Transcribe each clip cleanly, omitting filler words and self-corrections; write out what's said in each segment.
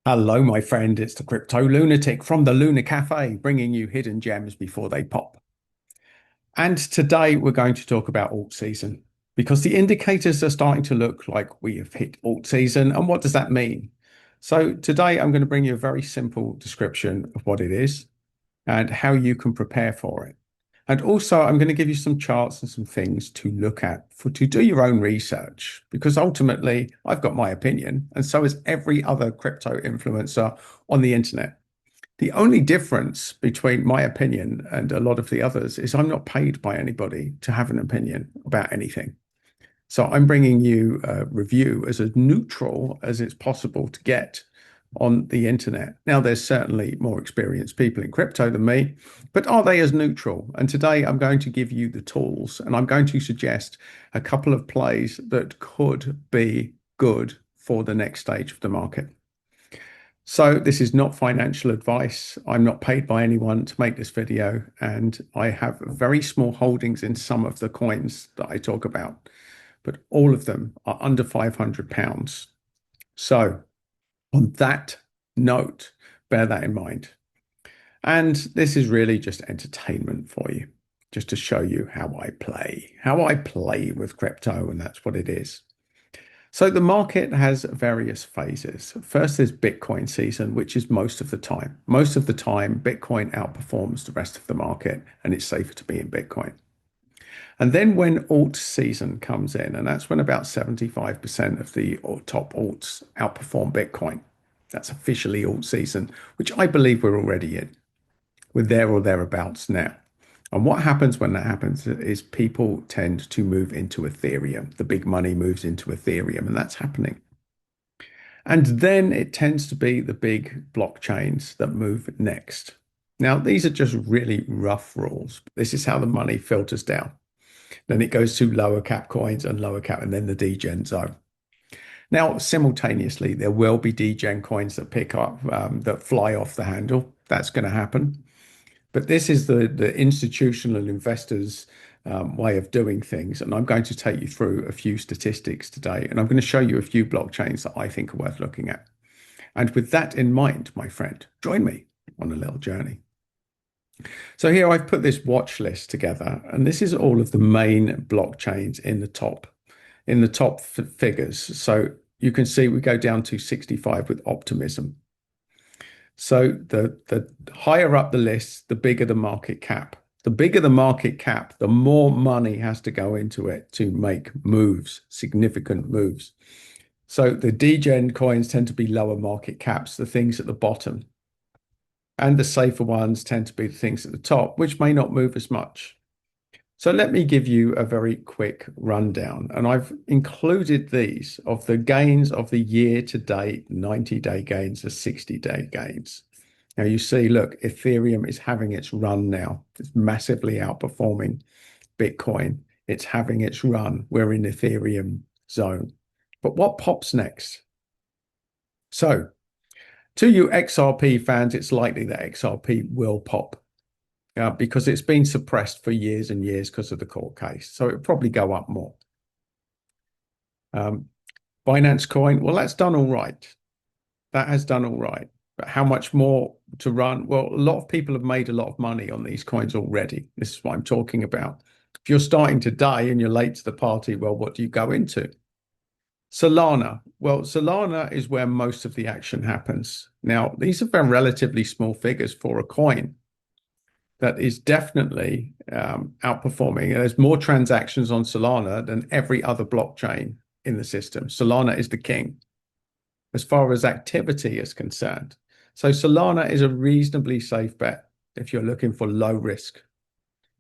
Hello, my friend. It's the Crypto Lunatic from the Lunar Café, bringing you hidden gems before they pop. And today we're going to talk about alt season because the indicators are starting to look like we have hit alt season. And what does that mean? So today I'm going to bring you a very simple description of what it is and how you can prepare for it. And also, I'm going to give you some charts and some things to look at for to do your own research, because ultimately I've got my opinion, and so is every other crypto influencer on the internet. The only difference between my opinion and a lot of the others is I'm not paid by anybody to have an opinion about anything. So I'm bringing you a review as neutral as it's possible to get on the internet. Now, there's certainly more experienced people in crypto than me, but are they as neutral? And today I'm going to give you the tools and I'm going to suggest a couple of plays that could be good for the next stage of the market. So this is not financial advice. I'm not paid by anyone to make this video, and I have very small holdings in some of the coins that I talk about, but all of them are under £500. So on that note, bear that in mind. And this is really just entertainment for you, just to show you how I play with crypto, and that's what it is. So the market has various phases. First, there's Bitcoin season, which is most of the time. Most of the time, Bitcoin outperforms the rest of the market, and it's safer to be in Bitcoin. And then when alt season comes in, and that's when about 75% of the top alts outperform Bitcoin. That's officially alt season, which I believe we're already in. We're there or thereabouts now. And what happens when that happens is people tend to move into Ethereum. The big money moves into Ethereum, and that's happening. And then it tends to be the big blockchains that move next. Now, these are just really rough rules. This is how the money filters down. Then it goes to lower cap coins and lower cap, and then the degen zone. Now, simultaneously, there will be degen coins that pick up, that fly off the handle. That's going to happen. But this is the institutional investors' way of doing things. And I'm going to take you through a few statistics today. And I'm going to show you a few blockchains that I think are worth looking at. And with that in mind, my friend, join me on a little journey. So here I've put this watch list together, and this is all of the main blockchains in the top figures. So you can see we go down to 65 with optimism. So the higher up the list, the bigger the market cap. The bigger the market cap, the more money has to go into it to make moves, significant moves. So the degen coins tend to be lower market caps, the things at the bottom. And the safer ones tend to be the things at the top, which may not move as much. So let me give you a very quick rundown. And I've included these of the gains of the year to date, 90-day gains, the 60-day gains. Now you see, look, Ethereum is having its run now. It's massively outperforming Bitcoin. It's having its run. We're in Ethereum zone. But what pops next? So to you XRP fans, it's likely that XRP will pop. Because it's been suppressed for years and years because of the court case. So it'll probably go up more. Binance Coin, well, that's done all right. That has done all right. But how much more to run? Well, a lot of people have made a lot of money on these coins already. This is what I'm talking about. If you're starting today and you're late to the party, well, what do you go into? Solana. Well, Solana is where most of the action happens. Now, these are very relatively small figures for a coin that is definitely outperforming. And there's more transactions on Solana than every other blockchain in the system. Solana is the king as far as activity is concerned. So Solana is a reasonably safe bet if you're looking for low risk.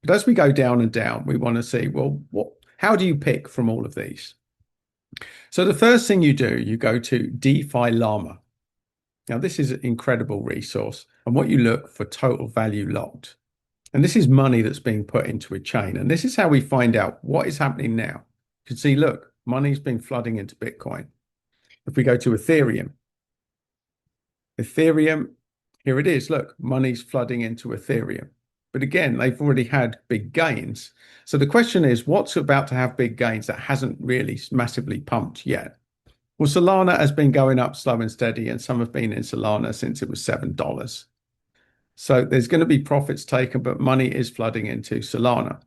But as we go down and down, we want to see, well, how do you pick from all of these? So the first thing you do, you go to DeFi Llama. Now, this is an incredible resource. And what you look for total value locked. And this is money that's being put into a chain. And this is how we find out what is happening now. You can see, look, money's been flooding into Bitcoin. If we go to Ethereum, here it is. Look, money's flooding into Ethereum. But again, they've already had big gains. So the question is, what's about to have big gains that hasn't really massively pumped yet? Well, Solana has been going up slow and steady, and some have been in Solana since it was $7. So there's going to be profits taken, but money is flooding into Solana.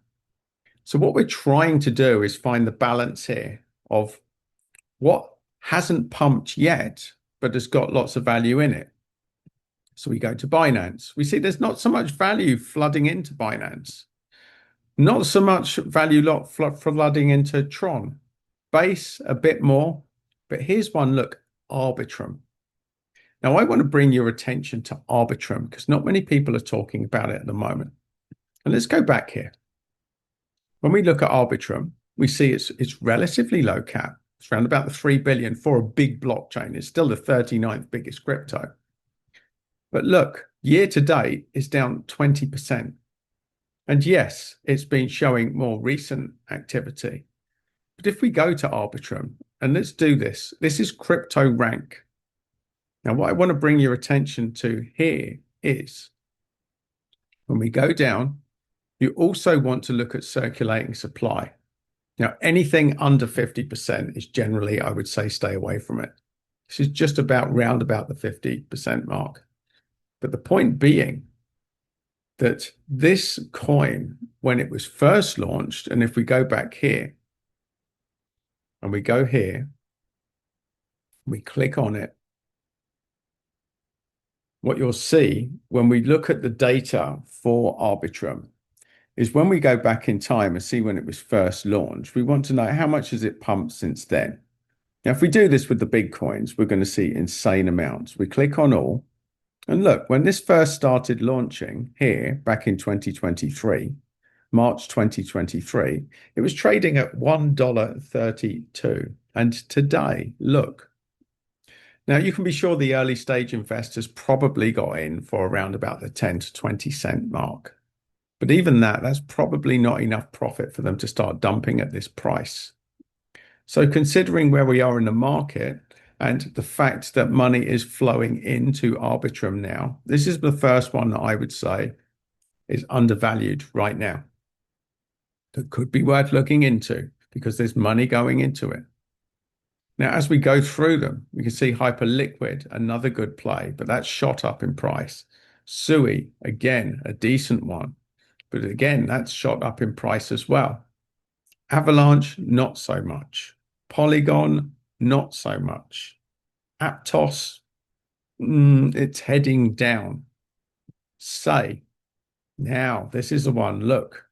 So what we're trying to do is find the balance here of what hasn't pumped yet, but has got lots of value in it. So we go to Binance. We see there's not so much value flooding into Binance, not so much value flooding into Tron. Base a bit more, but here's one. Look, Arbitrum. Now I want to bring your attention to Arbitrum because not many people are talking about it at the moment. And let's go back here. When we look at Arbitrum, we see it's relatively low cap. It's around about the 3 billion for a big blockchain. It's still the 39th biggest crypto. But look, year to date is down 20%. And yes, it's been showing more recent activity. But if we go to Arbitrum, and let's do this, this is crypto rank. Now, what I want to bring your attention to here is when we go down, you also want to look at circulating supply. Now, anything under 50% is generally, I would say, stay away from it. This is just about round about the 50% mark. But the point being that this coin, when it was first launched, and if we go back here, and we go here, we click on it, what you'll see when we look at the data for Arbitrum is when we go back in time and see when it was first launched, we want to know how much has it pumped since then. Now, if we do this with the big coins, we're going to see insane amounts. We click on all, and look, when this first started launching here back in 2023, March 2023, it was trading at $1.32. And today, look. Now, you can be sure the early stage investors probably got in for around about the 10 to 20 cent mark. But even that's probably not enough profit for them to start dumping at this price. So considering where we are in the market and the fact that money is flowing into Arbitrum now, this is the first one that I would say is undervalued right now. That could be worth looking into because there's money going into it. Now, as we go through them, we can see Hyperliquid, another good play, but that's shot up in price. Sui, again, a decent one, but again, that's shot up in price as well. Avalanche, not so much. Polygon, not so much. Aptos, it's heading down. Sei, now this is the one, look.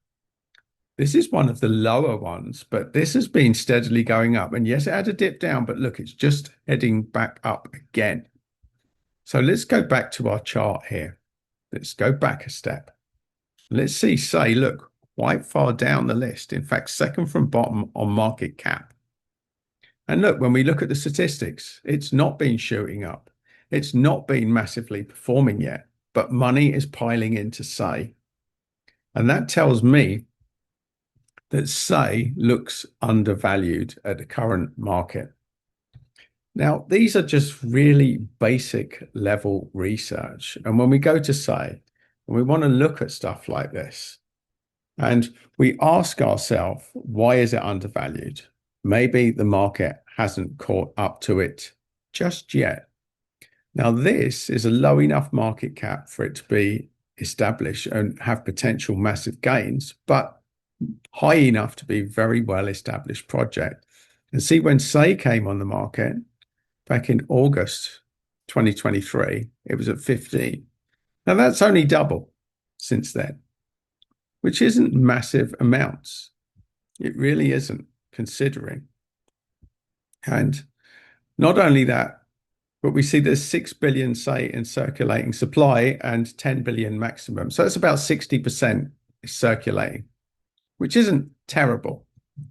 This is one of the lower ones, but this has been steadily going up. And yes, it had a dip down, but look, it's just heading back up again. So let's go back to our chart here. Let's go back a step. Let's see, Sei, look, quite far down the list. In fact, second from bottom on market cap. And look, when we look at the statistics, it's not been shooting up. It's not been massively performing yet, but money is piling into Sei. And that tells me that Sei looks undervalued at the current market. Now, these are just really basic level research. And when we go to Sei, and we want to look at stuff like this, and we ask ourselves, why is it undervalued? Maybe the market hasn't caught up to it just yet. Now, this is a low enough market cap for it to be established and have potential massive gains, but high enough to be a very well established project. And see, when Sei came on the market back in August 2023, it was at 15. Now that's only double since then, which isn't massive amounts. It really isn't, considering. And not only that, but we see there's 6 billion, say, in circulating supply and 10 billion maximum. So it's about 60% is circulating, which isn't terrible.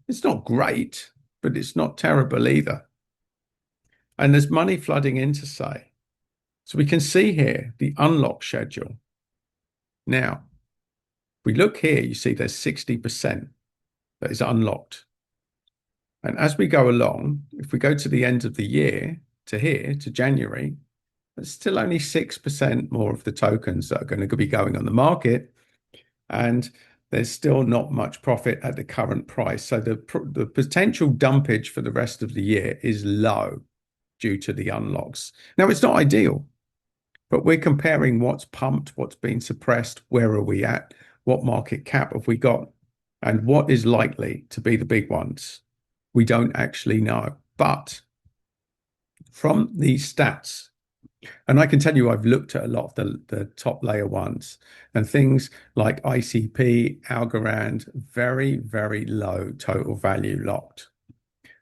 It's not great, but it's not terrible either. And there's money flooding into Sei. So we can see here the unlock schedule. Now, we look here, you see there's 60% that is unlocked. And as we go along, if we go to the end of the year, to here, to January, there's still only 6% more of the tokens that are going to be going on the market. And there's still not much profit at the current price. So the potential dumpage for the rest of the year is low. due to the unlocks. Now, it's not ideal, but we're comparing what's pumped, what's been suppressed, where are we at, what market cap have we got, and what is likely to be the big ones. We don't actually know. But from these stats, and I can tell you, I've looked at a lot of the top layer ones, and things like ICP, Algorand, very, very low total value locked.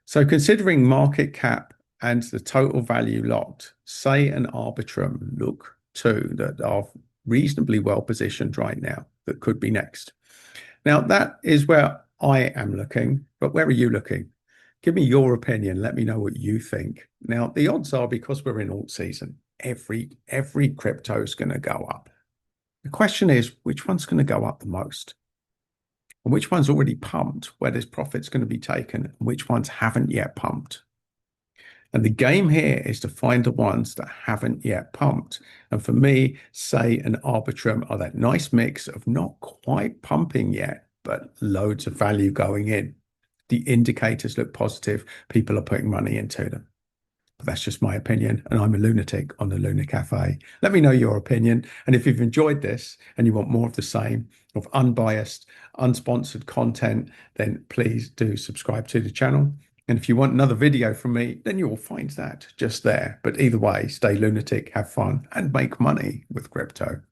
So considering market cap and the total value locked, Sei and Arbitrum look two that are reasonably well positioned right now that could be next. Now, that is where I am looking, but where are you looking? Give me your opinion. Let me know what you think. Now, the odds are, because we're in alt season, every crypto is going to go up. The question is, which one's going to go up the most? And which one's already pumped, where there's profits going to be taken, and which ones haven't yet pumped? And the game here is to find the ones that haven't yet pumped. And for me, Sei and Arbitrum are that nice mix of not quite pumping yet, but loads of value going in. The indicators look positive. People are putting money into them. But that's just my opinion, and I'm a lunatic on the Lunar Café. Let me know your opinion. And if you've enjoyed this and you want more of the same, of unbiased, unsponsored content, then please do subscribe to the channel. And if you want another video from me, then you will find that just there. But either way, stay lunatic, have fun, and make money with crypto.